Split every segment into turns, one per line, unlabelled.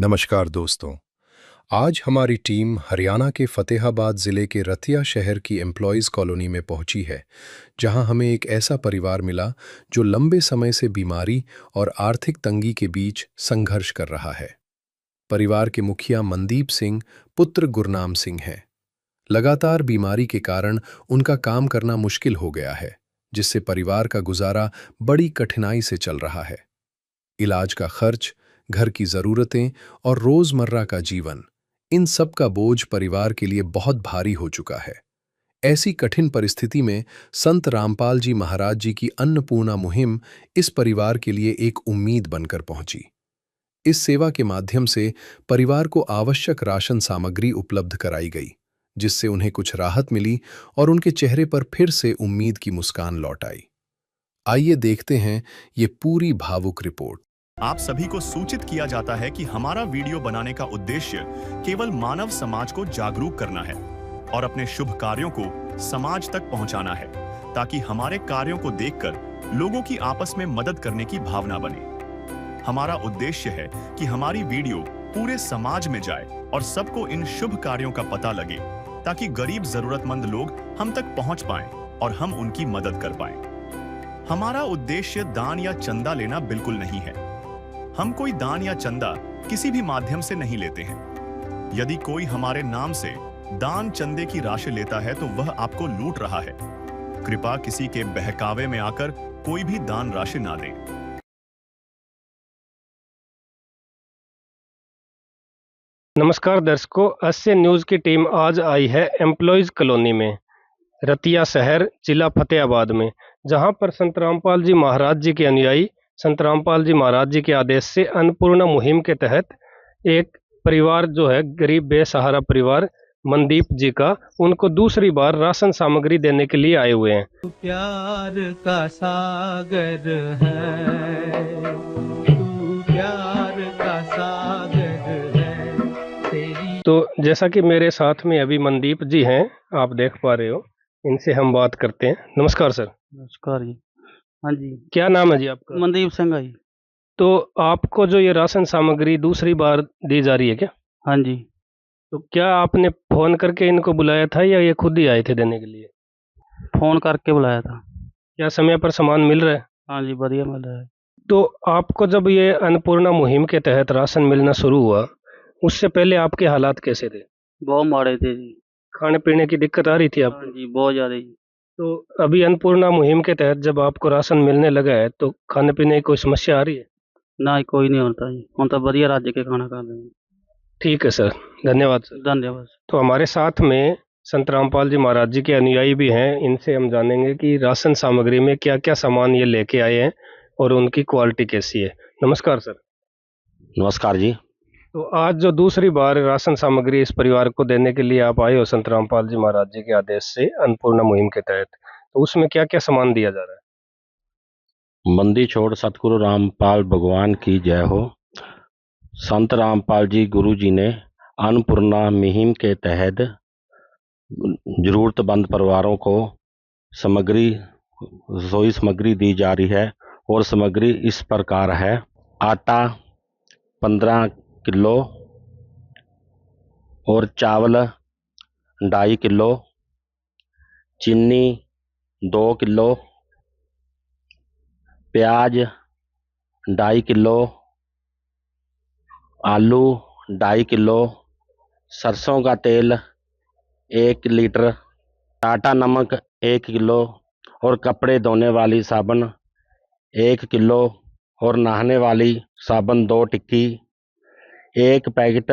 नमस्कार दोस्तों। आज हमारी टीम हरियाणा के फ़तेहाबाद ज़िले के रतिया शहर की एम्प्लॉयज़ कॉलोनी में पहुंची है, जहां हमें एक ऐसा परिवार मिला जो लंबे समय से बीमारी और आर्थिक तंगी के बीच संघर्ष कर रहा है। परिवार के मुखिया मनदीप सिंह पुत्र गुरनाम सिंह हैं। लगातार बीमारी के कारण उनका काम करना मुश्किल हो गया है, जिससे परिवार का गुजारा बड़ी कठिनाई से चल रहा है। इलाज का खर्च, घर की ज़रूरतें और रोज़मर्रा का जीवन, इन सब का बोझ परिवार के लिए बहुत भारी हो चुका है। ऐसी कठिन परिस्थिति में संत रामपाल जी महाराज जी की अन्नपूर्णा मुहिम इस परिवार के लिए एक उम्मीद बनकर पहुंची। इस सेवा के माध्यम से परिवार को आवश्यक राशन सामग्री उपलब्ध कराई गई, जिससे उन्हें कुछ राहत मिली और उनके चेहरे पर फिर से उम्मीद की मुस्कान लौट आई। आइए देखते हैं ये पूरी भावुक रिपोर्ट।
आप सभी को सूचित किया जाता है कि हमारा वीडियो बनाने का उद्देश्य केवल मानव समाज को जागरूक करना है और अपने शुभ कार्यों को समाज तक पहुंचाना है, ताकि हमारे कार्यों को देखकर लोगों की आपस में मदद करने की भावना बने। हमारा उद्देश्य है कि हमारी वीडियो पूरे समाज में जाए और सबको इन शुभ कार्यों का पता लगे, ताकि गरीब जरूरतमंद लोग हम तक पहुंच पाएं और हम उनकी मदद कर पाएं। हमारा उद्देश्य दान या चंदा लेना बिल्कुल नहीं है। हम कोई दान या चंदा किसी भी माध्यम से नहीं लेते हैं। यदि कोई हमारे नाम से दान चंदे की राशि लेता है तो वह आपको लूट रहा है। कृपया किसी के बहकावे में आकर कोई भी दान राशि ना दें।
नमस्कार दर्शकों, अस्य न्यूज़ की टीम आज आई है एम्प्लॉयज़ कॉलोनी में, रतिया शहर, जिला फतेहाबाद में, जहां पर संत रामपाल जी महाराज जी के अनुयायी संत रामपाल जी महाराज जी के आदेश से अन्नपूर्णा मुहिम के तहत एक परिवार जो है गरीब बेसहारा परिवार मनदीप जी का, उनको दूसरी बार राशन सामग्री देने के लिए आए हुए हैं।
प्यार का सागर है, तू प्यार का सागर है तेरी।
तो जैसा कि मेरे साथ में अभी मनदीप जी हैं, आप देख पा रहे हो, इनसे हम बात करते हैं। नमस्कार सर।
नमस्कार जी। हाँ जी,
क्या नाम है जी आपका?
मनदीप सिंह जी।
तो आपको जो ये राशन सामग्री दूसरी बार दी जा रही है क्या?
हाँ जी,
तो क्या आपने फोन करके इनको बुलाया था या ये खुद ही आए थे देने के लिए?
फोन करके बुलाया था।
क्या समय पर सामान मिल रहा है?
हाँ जी, बढ़िया मिल रहा है।
तो आपको जब ये अन्नपूर्णा मुहिम के तहत राशन मिलना शुरू हुआ, उससे पहले आपके हालात कैसे थे?
बहुत माड़े थे जी।
खाने पीने की दिक्कत आ रही थी
हाँ
आपको?
जी, बहुत ज्यादा जी।
तो अभी अन्नपूर्णा मुहिम के तहत जब आपको राशन मिलने लगा है, तो खाने पीने की कोई समस्या आ रही है?
ना ही कोई नहीं होता जी, हम तो बढ़िया राज्य के खाना खा रहे हैं।
ठीक है सर, धन्यवाद सर।
धन्यवाद।
तो हमारे साथ में संत रामपाल जी महाराज जी के अनुयायी भी हैं, इनसे हम जानेंगे कि राशन सामग्री में क्या क्या सामान ये लेके आए हैं और उनकी क्वालिटी कैसी है। नमस्कार सर।
नमस्कार जी।
तो आज जो दूसरी बार राशन सामग्री इस परिवार को देने के लिए आप आए हो संत रामपाल जी महाराज जी के आदेश से अन्नपूर्णा मुहिम के तहत, तो उसमें क्या क्या सामान दिया जा रहा है?
मंदी छोड़ सतगुरु रामपाल भगवान की जय हो। संत रामपाल जी गुरु जी ने अन्नपूर्णा मुहिम के तहत जरूरतमंद परिवारों को सामग्री, रसोई सामग्री दी जा रही है और सामग्री इस प्रकार है: आटा 15 किलो और चावल 2.5 किलो, चीनी 2 किलो, प्याज 2.5 किलो, आलू 2.5 किलो, सरसों का तेल 1 लीटर, टाटा नमक 1 किलो और कपड़े धोने वाली साबुन 1 किलो और नहाने वाली साबुन 2 टिक्की, 1 पैकेट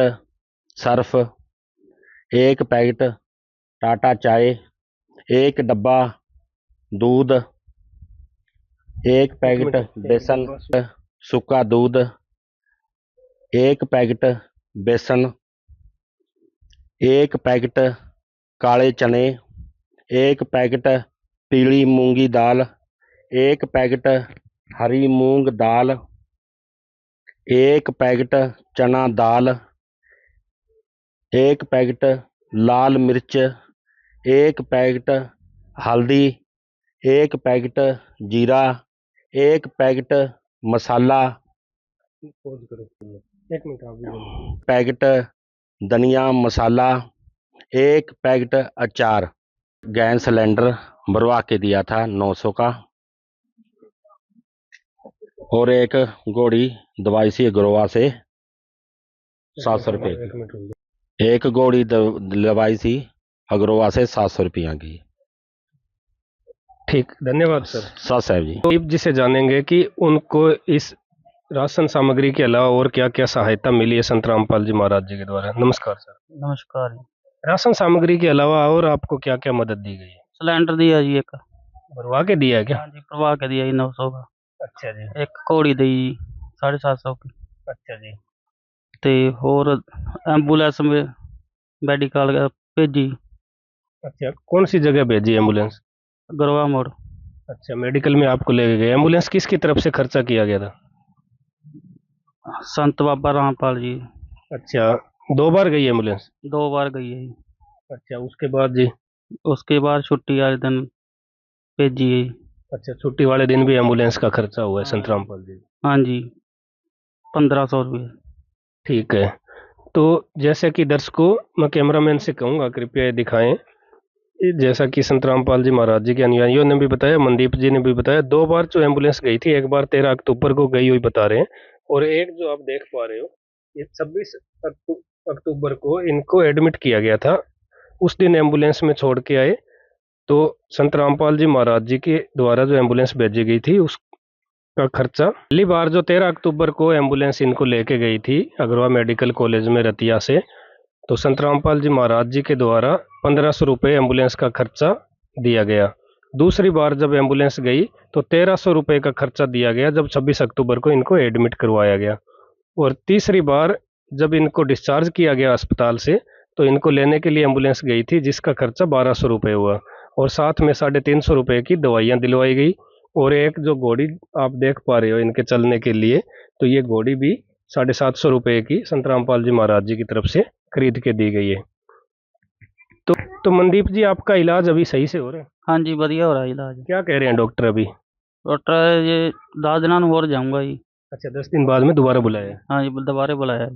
सर्फ, 1 पैकेट टाटा चाय, 1 डब्बा दूध, 1 पैकेट बेसन सूखा दूध, 1 पैकेट बेसन, 1 पैकेट काले चने, 1 पैकेट पीली मूंगी दाल, 1 पैकेट हरी मूंग दाल, 1 पैकेट चना दाल, 1 पैकेट लाल मिर्च, 1 पैकेट हल्दी, 1 पैकेट जीरा, 1 पैकेट मसाला,
एक मिनट आप भी बोलिए।
पैकेट धनिया मसाला, 1 पैकेट अचार, गैस सिलेंडर भरवा के दिया था 900 का, और एक गोली दवाई सी अग्रवा से 700 रुपये
एक
की।
मिनट रुकिए।
एक गोली दवाई सी अग्रवा से 700 रुपया की।
ठीक, धन्यवाद सर।
साहब साहब जी।
तो जी से जानेंगे कि उनको इस राशन सामग्री के अलावा और क्या क्या सहायता मिली है संत रामपाल जी महाराज जी के द्वारा। नमस्कार सर।
नमस्कार जी।
राशन सामग्री के अलावा और आपको क्या क्या मदद दी गई है?
सिलेंडर दिया जी एक।
भरवा के दिया है क्या?
हाँ जी, भरवा के दिया जी 900 का।
अच्छा जी।
एक घोड़ी दी 750 की।
अच्छा जी।
ते होर एंबुलेंस में मेडिकल भेजी
अच्छा, कौन सी जगह भेजी एम्बुलेंस?
गरवा मोड़।
अच्छा, मेडिकल में आपको ले गए। एम्बुलेंस किसकी तरफ से खर्चा किया गया था?
संत बाबा रामपाल जी।
अच्छा, 2 बार गई एम्बुलेंस?
2 बार गई है जी।
अच्छा, उसके बाद जी?
उसके बाद छुट्टी वाले दिन भेजी है जी।
अच्छा, छुट्टी वाले दिन भी एम्बुलेंस का खर्चा हुआ है
हाँ
संत
जी।
रामपाल जी?
हाँ जी, 1500 रुपये।
ठीक है। तो जैसे कि दर्शकों, मैं कैमरामैन से कहूँगा कृपया ये दिखाएं। जैसा कि संत रामपाल जी महाराज जी के अनुयायियों ने भी बताया, मनदीप जी ने भी बताया, 2 बार जो एम्बुलेंस गई थी, एक बार 13 अक्टूबर को गई हुई बता रहे हैं, और एक जो आप देख पा रहे हो ये 26 अक्टूबर को इनको एडमिट किया गया था। उस दिन एम्बुलेंस में छोड़ के आए। तो संत रामपाल जी महाराज जी के द्वारा जो एम्बुलेंस भेजी गई थी उसका खर्चा, पहली बार जो 13 अक्टूबर को एम्बुलेंस इनको लेके गई थी अग्रवा मेडिकल कॉलेज में रतिया से, तो संत रामपाल जी महाराज जी के द्वारा 1500 रुपये एम्बुलेंस का खर्चा दिया गया। दूसरी बार जब एम्बुलेंस गई तो 1300 रुपये का खर्चा दिया गया जब 26 अक्टूबर को इनको एडमिट करवाया गया। और तीसरी बार जब इनको डिस्चार्ज किया गया अस्पताल से तो इनको लेने के लिए एम्बुलेंस गई थी जिसका खर्चा 1200 रुपये हुआ, और साथ में 350 रुपये की दवाइयाँ दिलवाई गई। और एक जो घोड़ी आप देख पा रहे हो इनके चलने के लिए, तो ये घोड़ी भी 750 रुपये की संत रामपाल जी महाराज जी की तरफ से खरीद के दी गई है। तो मनदीप जी, आपका इलाज अभी सही से हो रहा है?
हाँ जी, बढ़िया हो रहा है इलाज।
क्या कह रहे हैं डॉक्टर अभी?
डॉक्टर ये 10 दिनों और जाऊंगा जी।
अच्छा, 10 दिन बाद में दोबारा बुलाया है?
हाँ जी, दोबारा बुलाया है।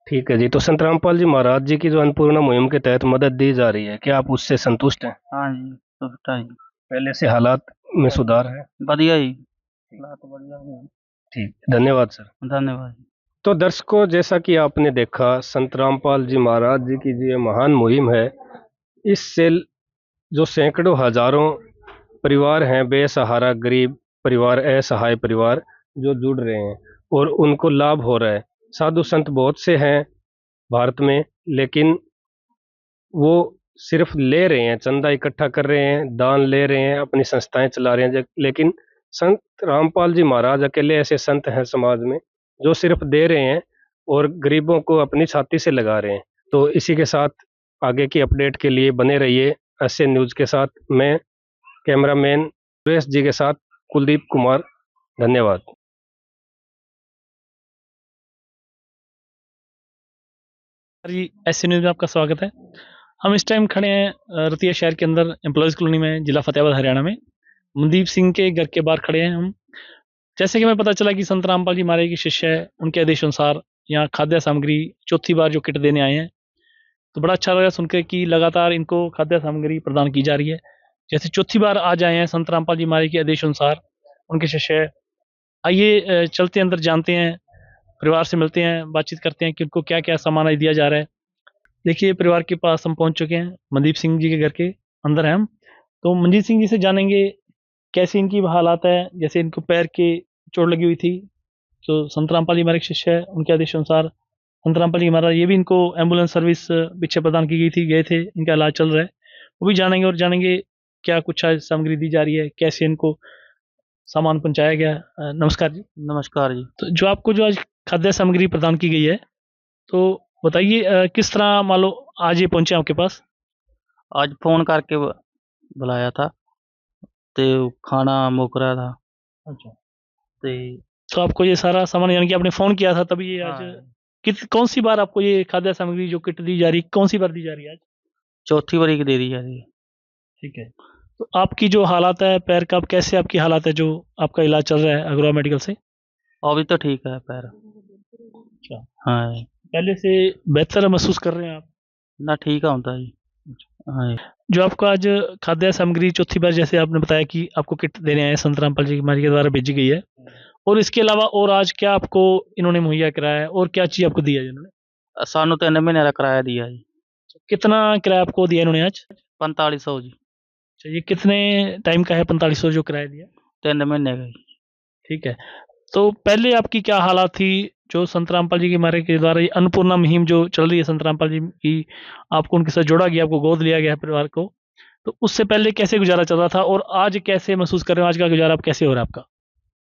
ठीक है जी। तो संत रामपाल जी महाराज जी की जो अन्नपूर्णा मुहिम के तहत मदद दी जा रही है, क्या आप उससे संतुष्ट हैं?
हाँ जी, तो जी
पहले से हालात में सुधार है?
बढ़िया जी, हालात बढ़िया है।
ठीक, धन्यवाद सर।
धन्यवाद जी।
तो दर्शकों, जैसा कि आपने देखा, संत रामपाल जी महाराज जी की जो ये महान मुहिम है, इससे जो सैकड़ों हजारों परिवार हैं, बेसहारा गरीब परिवार, असहाय परिवार जो जुड़ रहे हैं और उनको लाभ हो रहा है। साधु संत बहुत से हैं भारत में, लेकिन वो सिर्फ ले रहे हैं, चंदा इकट्ठा कर रहे हैं, दान ले रहे हैं, अपनी संस्थाएं चला रहे हैं। लेकिन संत रामपाल जी महाराज अकेले ऐसे संत हैं समाज में जो सिर्फ दे रहे हैं और गरीबों को अपनी छाती से लगा रहे हैं। तो इसी के साथ आगे की अपडेट के लिए बने रहिए एसएन न्यूज के साथ। मैं कैमरामैन सुरेश जी के साथ कुलदीप कुमार। धन्यवाद।
जी, एसएन न्यूज़ में आपका स्वागत है। हम इस टाइम खड़े हैं रतिया शहर के अंदर एम्प्लॉयज़ कॉलोनी में, जिला फतेहाबाद हरियाणा में। मनदीप सिंह के घर के बाहर खड़े हैं हम। जैसे कि हमें पता चला कि संत रामपाल जी महाराज की शिष्य है, उनके आदेश अनुसार यहाँ खाद्य सामग्री चौथी बार जो किट देने आए हैं, तो बड़ा अच्छा लगा सुनकर कि लगातार इनको खाद्य सामग्री प्रदान की जा रही है। जैसे चौथी बार आज आए हैं संत रामपाल जी महाराज के आदेश अनुसार, उनके शिष्य है। आइए चलते अंदर, जानते हैं, परिवार से मिलते हैं, बातचीत करते हैं कि उनको क्या क्या सामान आज दिया जा रहा है। देखिए, परिवार के पास हम पहुंच चुके हैं, मनदीप सिंह जी के घर के अंदर हैं हम। तो मनदीप सिंह जी से जानेंगे कैसी इनकी हालात है। जैसे इनको पैर के चोट लगी हुई थी, जो संत रामपाल जी महाराज शिष्य है, उनके आदेश अनुसार संत रामपाल जी महाराज ये भी इनको एम्बुलेंस सर्विस पीछे प्रदान की गई थी, गए थे, इनका इलाज चल रहा है, वो भी जानेंगे। और जानेंगे क्या कुछ आज सामग्री दी जा रही है, कैसे इनको सामान पहुंचाया गया। नमस्कार जी।
नमस्कार जी।
तो जो आज खाद्य सामग्री प्रदान की गई है, तो बताइए किस तरह मान लो आज ये पहुंचे आपके पास?
आज फोन करके बुलाया था, तो खाना मुक रहा था।
अच्छा,
तो
तो आपको ये सारा सामान, यानी कि आपने फोन किया था तभी ये आज
हाँ,
कौन सी बार आपको ये खाद्य सामग्री जो किट दी जा रही, कौन सी बार दी जा रही है आज?
चौथी बारी की दे दी जा रही है।
ठीक है। तो आपकी जो हालात है पैर का, अब कैसे आपकी हालात है, जो आपका इलाज चल रहा है अग्रवा मेडिकल से?
अभी तो ठीक है पैर। हाँ जी।
पहले से बेहतर महसूस कर रहे हैं आप?
ना ठीक होता जी। हाँ जी।
जो आपको आज खाद्य सामग्री चौथी बार जैसे आपने बताया कि आपको किट देने आए हैं, संतरामपाल जी हमारी के द्वारा भेजी गई है, और इसके अलावा और आज क्या आपको इन्होंने मुहैया कराया है और क्या चीज़ आपको दी है इन्होंने?
सानू 3 महीने का किराया दिया जी।
कितना किराया आपको दिया इन्होंने आज?
4500 जी।
अच्छा, ये कितने टाइम का है 4500 जो किराया दिया?
3 महीने का जी।
ठीक है। तो पहले आपकी क्या हालात थी जो संतरामपाल जी के मारे के द्वारा ये अन्नपूर्णा मुहिम जो चल रही है संतरामपाल जी की, आपको उनके साथ जोड़ा गया, आपको गोद लिया गया है परिवार को, तो उससे पहले कैसे गुजारा चल रहा था और आज कैसे महसूस कर रहे हो, आज का गुजारा आप कैसे हो रहा है आपका?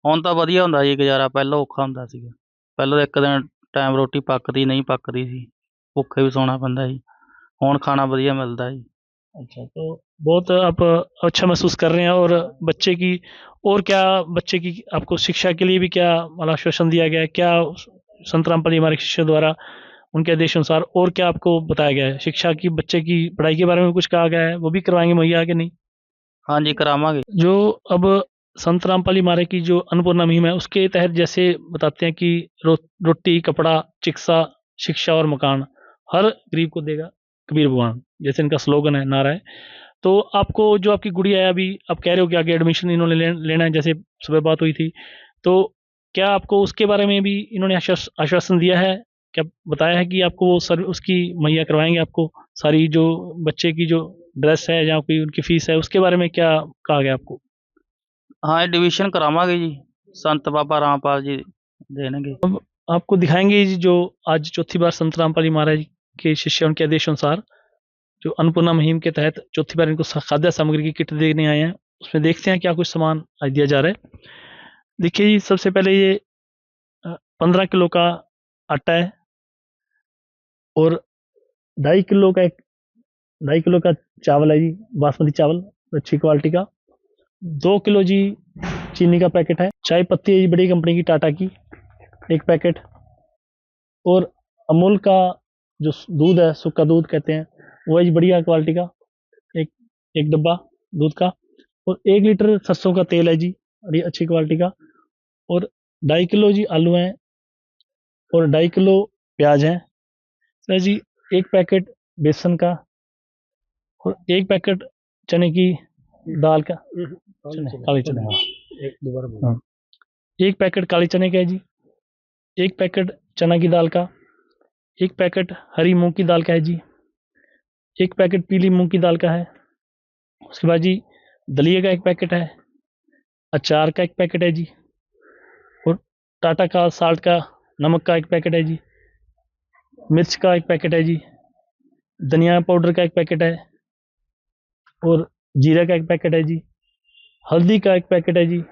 ਹੁਣ ਤਾਂ ਵਧੀਆ ਹੁੰਦਾ ਜੀ ਗੁਜ਼ਾਰਾ, ਪਹਿਲਾਂ ਔਖਾ ਹੁੰਦਾ ਸੀਗਾ। ਪਹਿਲਾਂ ਤਾਂ ਇੱਕ ਦਿਨ ਟਾਈਮ ਰੋਟੀ ਪੱਕਦੀ ਨਹੀਂ ਪੱਕਦੀ ਸੀ, ਭੁੱਖੇ ਵੀ ਸੌਣਾ ਪੈਂਦਾ ਸੀ। ਹੁਣ ਖਾਣਾ ਵਧੀਆ ਮਿਲਦਾ ਜੀ।
अच्छा, तो बहुत आप अच्छा महसूस कर रहे हैं, और बच्चे की और क्या, बच्चे की आपको शिक्षा के लिए भी क्या मतलब आश्वासन दिया गया है? क्या संतरामपाल जी हमारे शिष्य द्वारा उनके आदेश अनुसार और क्या आपको बताया गया है? शिक्षा की, बच्चे की पढ़ाई के बारे में कुछ कहा गया है, वो भी करवाएंगे मुहैया कि नहीं?
हाँ जी करावांगे।
जो अब संत रामपाल जी महाराज की जो अन्नपूर्णा मुहिम है उसके तहत जैसे बताते हैं कि रोटी, कपड़ा, चिकित्सा, शिक्षा और मकान हर गरीब को देगा कबीर भगवान, जैसे इनका स्लोगन है, नारा है। तो आपको जो आपकी गुड़िया है, अभी आप कह रहे हो कि आगे एडमिशन इन्होंने लेना है, जैसे सुबह बात हुई थी, तो क्या आपको उसके बारे में भी इन्होंने आश्वासन दिया है? क्या बताया है कि आपको वो सर उसकी मुहैया करवाएंगे, आपको सारी जो बच्चे की जो ड्रेस है या कोई उनकी फीस है, उसके बारे में क्या कहा गया आपको?
हाँ एडमिशन करावांगे जी, संत बाबा रामपाल जी देंगे।
आपको दिखाएंगे जी जो आज चौथी बार संत रामपाल जी महाराज के शिष्य उनके आदेश अनुसार जो अन्नपूर्णा मुहिम के तहत चौथी बार इनको खाद्य सामग्री की किट देने आए हैं, उसमें देखते हैं क्या कुछ सामान आज दिया जा रहा है। देखिए जी, सबसे पहले ये 15 किलो का आटा है और 2.5 किलो का 2.5 किलो का चावल है जी, बासमती चावल अच्छी क्वालिटी का। 2 किलो जी चीनी का पैकेट है। चाय पत्ती है जी बड़ी कंपनी की टाटा की, 1 पैकेट। और अमूल का जो दूध है, सूखा दूध कहते हैं, वो है जी बढ़िया क्वालिटी का, एक डब्बा दूध का। और 1 लीटर सरसों का तेल है जी, बड़ी अच्छी क्वालिटी का। और 2.5 किलो जी आलू हैं और 2.5 किलो प्याज हैं। सर जी 1 पैकेट बेसन का और 1 पैकेट चने की दाल का, काले चने का, हाँ। 1 पैकेट काले चने का है जी, 1 पैकेट चना की दाल का, 1 पैकेट हरी मूंग की दाल का है जी, 1 पैकेट पीली मूंग की दाल का है। उसके बाद जी दलिए का 1 पैकेट है, अचार का 1 पैकेट है जी, और टाटा का साल्ट का नमक का 1 पैकेट है जी, मिर्च का 1 पैकेट है जी, धनिया पाउडर का 1 पैकेट है, और जीरा का 1 पैकेट है जी, हल्दी का 1 पैकेट है जी,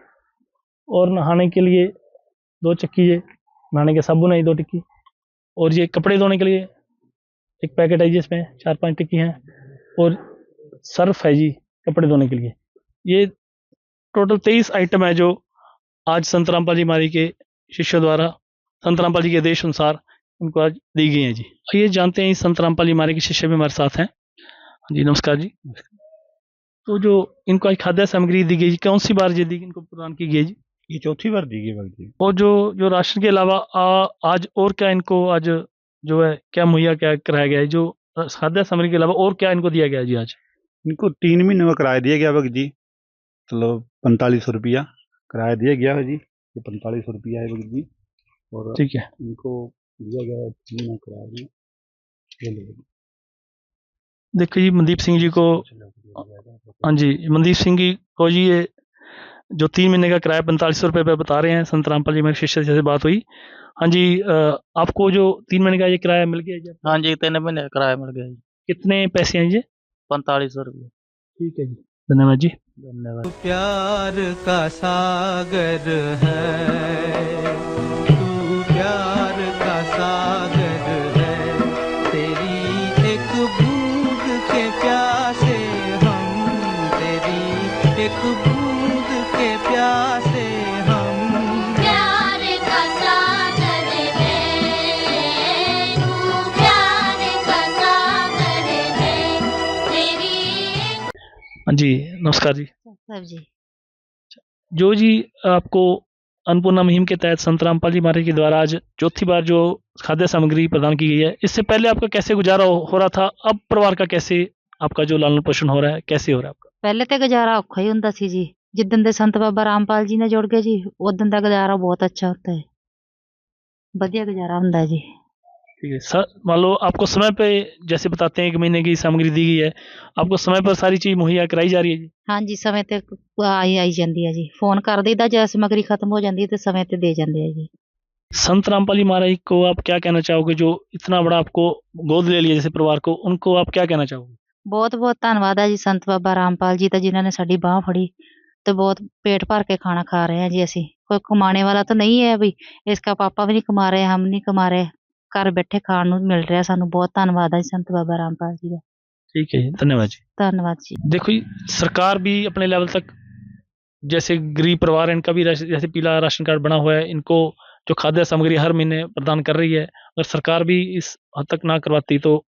और नहाने के लिए 2 चक्की है, नहाने के साबुन है 2 टिक्की, और ये कपड़े धोने के लिए 1 पैकेट है जी, इसमें 4-5 टिक्की हैं, और सर्फ है जी कपड़े धोने के लिए। ये टोटल 23 आइटम है जो आज संत रामपाल जी महाराज के शिष्यों द्वारा संत रामपाल जी के आदेश अनुसार उनको आज दी गई है जी। ये जानते हैं संत रामपाल जी महाराज के शिष्य भी हमारे साथ हैं जी। नमस्कार जी। तो जो इनको आज खाद्य सामग्री दी गई, कौन सी बार ये दी इनको प्रदान की गई जी?
ये चौथी बार दी गई भक्ति।
और जो राशन के अलावा आज और क्या इनको आज जो है क्या मुहैया क्या कराया गया है, जो खाद्य सामग्री के अलावा और क्या इनको दिया गया है जी आज?
इनको 3 महीने का किराया दिया गया भक्त जी, मतलब 4500 रुपया किराया दिया गया है जी। ये 4500 रुपया है भक्त जी, और
ठीक है,
इनको दिया गया है 3 महीने किराया जी। ये लो।
देखिए जी मनदीप सिंह जी को, हाँ जी मनदीप सिंह जी को जी ये जो 3 महीने का किराया 4500 रुपये बता रहे हैं संत रामपाल जी मेरे शिष्य से बात हुई। हाँ जी, आपको जो 3 महीने का ये किराया मिल गया जी?
हाँ जी 3 महीने का किराया मिल गया जी।
कितने पैसे हैं जी?
4500 रुपये।
ठीक है जी, धन्यवाद जी।
धन्यवाद।
प्यार का सागर है, तू प्यार का सागर है, तेरी एक बूंद के प्यासे हम, तेरी एक बूंद के प्यासे हम।
प्यार का सागर है, तू प्यार का सागर है, तेरी।
हाँ जी नमस्कार जी।
सब जी।
जो जी आपको अन्नपूर्णा मुहिम के तहत संत रामपाल जी महाराज के द्वारा आज चौथी बार जो खाद्य सामग्री प्रदान की गई है, इससे पहले आपका कैसे गुजारा हो रहा था, अब परिवार का कैसे आपका जो लालन पोषण हो रहा है, कैसे हो रहा है आपका?
ਪਹਿਲੇ ਤੇ ਗੁਜ਼ਾਰਾ ਔਖਾ ਹੀ ਹੁੰਦਾ ਸੀ ਜੀ। ਜਿੱਦਣ ਦੇ ਸੰਤ ਬਾਬਾ ਰਾਮਪਾਲ ਜੀ ਨੇ ਜੁੜ ਗਏ ਜੀ, ਉਦੋਂ ਦਾ ਗੁਜ਼ਾਰਾ ਬਹੁਤ ਅੱਛਾ ਹੁੰਦਾ ਹੈ, ਵਧੀਆ ਗੁਜ਼ਾਰਾ ਹੁੰਦਾ ਹੈ ਜੀ।
ठीक है सर, मान लो आपको समय पे जैसे बताते हैं 1 महीने की सामग्री दी गई है, आपको समय पर सारी चीज मुहैया कराई जा रही है जी?
ਹਾਂਜੀ ਸਮੇਂ ਤੇ ਆਈ ਜਾਂਦੀ ਹੈ ਜੀ। ਫੋਨ ਕਰ ਦਈਦਾ ਜੇ ਸਮੱਗਰੀ ਖਤਮ ਹੋ ਜਾਂਦੀ ਹੈ ਤੇ ਸਮੇਂ ਤੇ ਦੇ ਜਾਂਦੇ ਆ ਜੀ।
संत रामपाल जी महाराज को आप क्या कहना चाहोगे, जो इतना बड़ा आपको गोद ले लिया जैसे परिवार को, उनको आप क्या कहना चाहोगे?
ਬਹੁਤ ਬਹੁਤ ਧੰਨਵਾਦ ਹੈ ਜੀ ਸੰਤ ਬਾਬਾ ਰਾਮਪਾਲ ਜੀ ਦਾ, ਜਿਨ੍ਹਾਂ ਨੇ ਸਾਡੀ ਬਾਹ ਫੜੀ ਤੇ ਬਹੁਤ पेट भर के खाना खा रहे हैं जी। ਅਸੀਂ कोई कमाने वाला तो नहीं है भी, इसका पापा भी नहीं कमा रहे, हम नहीं कमा रहे, घर बैठे खाण ਨੂੰ मिल रहा। ਸਾਨੂੰ बहुत धन्यवाद है संत बाबा रामपाल जी का।
ठीक है, धन्यवाद जी।
धन्यवाद जी।
देखो जी, सरकार भी अपने लेवल तक, जैसे गरीब परिवार है इनका भी जैसे पीला राशन कार्ड बना हुआ है, इनको जो खाद्य सामग्री हर महीने प्रदान कर रही है, अगर सरकार भी इस हद तक ना करवाती तो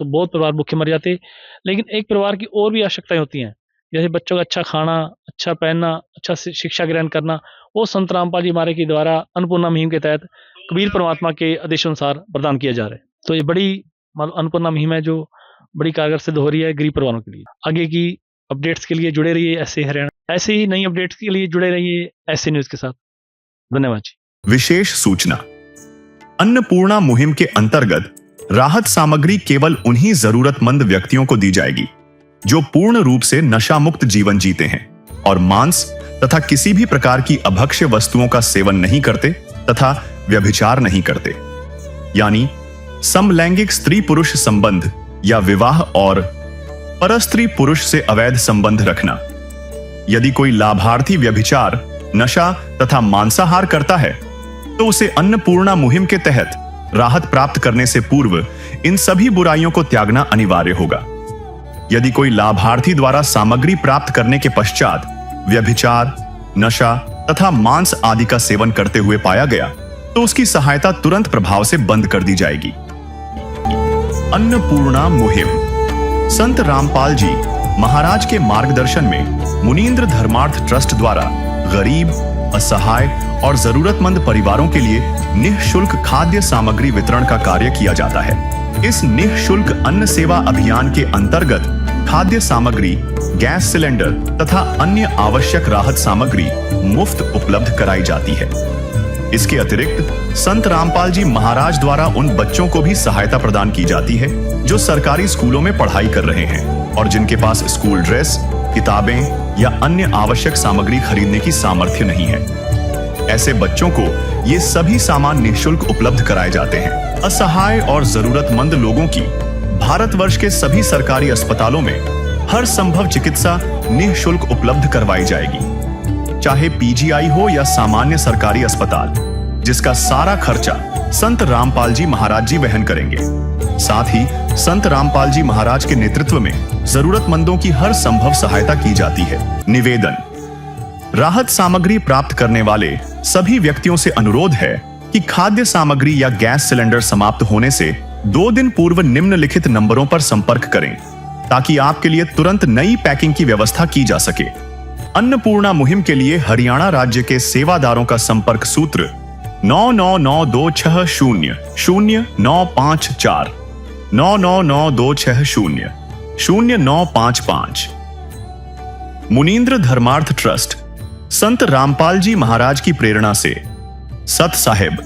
बहुत परिवार भूखे मर जाते। लेकिन एक परिवार की और भी आवश्यकताएं होती हैं, जैसे बच्चों का अच्छा खाना, अच्छा पहनना, अच्छा शिक्षा ग्रहण करना, वो संत रामपाल जी महाराज के द्वारा अन्नपूर्णा मुहिम के तहत कबीर परमात्मा के आदेशानुसार प्रदान किया जा रहा है। तो ये बड़ी अन्नपूर्णा मुहिम है जो बड़ी कारगर सिद्ध हो रही है गरीब परिवारों के लिए। आगे की अपडेट्स के लिए जुड़े रहिए ऐसे हरियाणा, ऐसे ही नई अपडेट्स के लिए जुड़े रहिए ऐसे न्यूज के साथ। धन्यवाद जी।
विशेष सूचना, अन्नपूर्णा मुहिम के अंतर्गत राहत सामग्री केवल उन्हीं जरूरतमंद व्यक्तियों को दी जाएगी जो पूर्ण रूप से नशा मुक्त जीवन जीते हैं और मांस तथा किसी भी प्रकार की अभक्ष्य वस्तुओं का सेवन नहीं करते तथा व्यभिचार नहीं करते, यानी समलैंगिक स्त्री पुरुष संबंध या विवाह और परस्त्री पुरुष से अवैध संबंध रखना। यदि कोई लाभार्थी व्यभिचार, नशा तथा मांसाहार करता है तो उसे अन्नपूर्णा मुहिम के तहत राहत प्राप्त करने से पूर्व इन सभी बुराइयों को त्यागना अनिवार्य होगा। यदि कोई लाभार्थी द्वारा सामग्री प्राप्त करने के पश्चात व्यभिचार, नशा तथा मांस आदि का सेवन करते हुए पाया गया तो उसकी सहायता तुरंत प्रभाव से बंद कर दी जाएगी। अन्नपूर्णा मुहिम संत रामपाल जी महाराज के मार्गदर्शन में मुनींद्र धर्मार्थ ट्रस्ट द्वारा गरीब, असहाय और जरूरतमंद परिवारों के लिए निःशुल्क खाद्य सामग्री वितरण का कार्य किया जाता है। इस निःशुल्क अन्न सेवा अभियान के अंतर्गत खाद्य सामग्री, गैस सिलेंडर तथा अन्य आवश्यक राहत सामग्री मुफ्त उपलब्ध कराई जाती है। इसके अतिरिक्त संत रामपाल जी महाराज द्वारा उन बच्चों को भी सहायता प्रदान की जाती है जो सरकारी स्कूलों में पढ़ाई कर रहे हैं और जिनके पास स्कूल ड्रेस, किताबें या अन्य आवश्यक सामग्री खरीदने की सामर्थ्य नहीं है। ऐसे बच्चों को ये सभी सामान निःशुल्क उपलब्ध कराए जाते हैं। असहाय और जरूरतमंद लोगों की भारतवर्ष के सभी सरकारी अस्पतालों में हर संभव चिकित्सा निःशुल्क उपलब्ध करवाई जाएगी, चाहे पीजीआई हो या सामान्य सरकारी अस्पताल, जिसका सारा खर्चा संत रामपाल जी महाराज जी वहन करेंगे। साथ ही संत रामपाल जी महाराज के नेतृत्व में जरूरतमंदों की हर संभव सहायता की जाती है। निवेदन, राहत सामग्री प्राप्त करने वाले सभी व्यक्तियों से अनुरोध है कि खाद्य सामग्री या गैस सिलेंडर समाप्त होने से 2 दिन पूर्व निम्नलिखित नंबरों पर संपर्क करें ताकि आपके लिए तुरंत नई पैकिंग की व्यवस्था की जा सके। अन्नपूर्णा मुहिम के लिए हरियाणा राज्य के सेवादारों का संपर्क सूत्र 9992600954 9992600955। मुनींद्र धर्मार्थ ट्रस्ट संत रामपाल जी महाराज की प्रेरणा से सत साहिब